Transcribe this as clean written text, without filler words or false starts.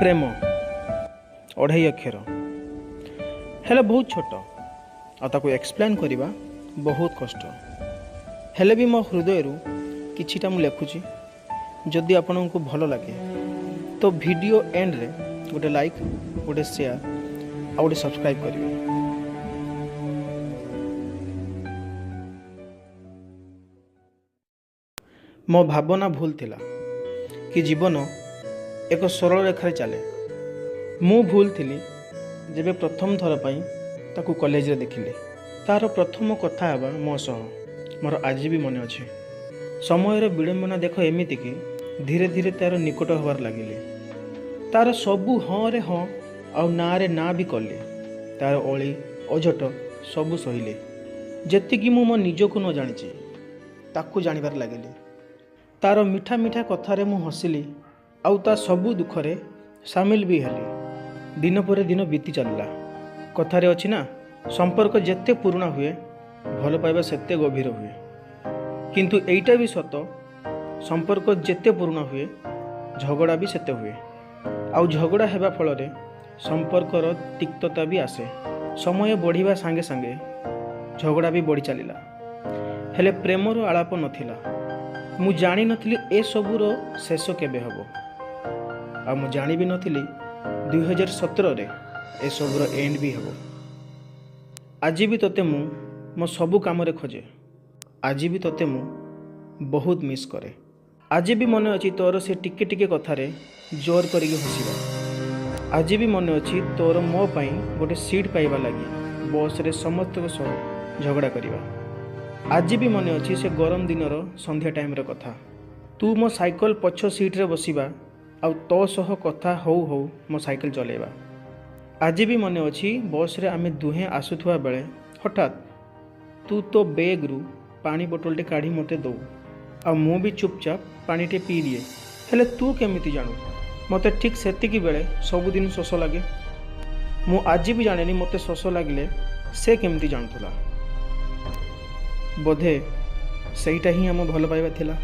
प्रेम 2.5 अक्षर हेले बहुत छोट आताको एक्सप्लेन करवा बहुत कष्ट हेले भी मो हृदय किछिटा मु लेखुची। जदि आपन को भल लगे तो वीडियो एंड रे गोटे लाइक गोटे शेयर आ गोटे सब्सक्राइब करेंगे। मो भावना भूल थिला कि जीवन एक सरल रेखार चले। मु भूल थिली जेबे प्रथम थर पाई ताकू कॉलेज रे देखिले। तार प्रथम कथा हेबा मो सह मोर आज भी मन अच्छे। समय विडंबना देख एमिति कि धीरे धीरे तार निकट होबार लगिले। तार सबू हाँ रे हाँ आ ना रे ना भी कले। तार अली अझट सबू सहिले। जेतिकी मु मो निज को न जानी ताकू जानिबार लगिले। तार मीठा मीठा कथारे मु हसिली आउ ता सबू दुखरे सामिल भी हेली। दिन पर दिन बीती चलला। कथारे अछि ना, संपर्क जेते पुराना हुए भल पाइबा सेते गभीर हुए। किंतु एइटा भी सत, संपर्क जेते पुराना हुए झगड़ा भी सेते हुए। आउ झगड़ा हेबा फलरे संपर्कर तिक्तता भी आसे। समय बढ़िबा संगे संगे झगड़ा भी बढ़ी चलिला। हेले प्रेमर आलाप नथिला। मु जानी नथिली ए सबूर शेष केबे हबो। आ मु जानी भी नथिली 2017 रे ए सबूर एंड भी हबो। आज भी तोते मु मो सबू काम रे खोजे। आज भी तोते मु बहुत मिस करे। आज भी मन अछि तोर से टिके टिके कथारे जोर करिके हसिबा। आज भी मन अछि तोर मो पई गोटे सीट पाइबा लगी बस रे समस्त सह झगड़ा करिबा। आज भी मन अच्छी से गरम दिनर संध्या टाइम रे कथा। तू मो साइकल पछ सीट रे बसिबा आउ तो सह कथा हो मो साइकल चलेबा। आज भी मन अच्छी बस रे आमे दुहे आसुथुआ बेले हठात तू तो बैग रु पानी बोतल टे काढ़ी मते दो आ मु भी चुपचाप पानी टे पी दिए। हेले तू केमिति जानू मते ठीक सेतिकी बेले सबुदिन शोष लगे। मु आज भी जानेनी मते शोष लागिले से केमिति जानथुला। बोधे सेईटा ही आम भल पाइबा थिला।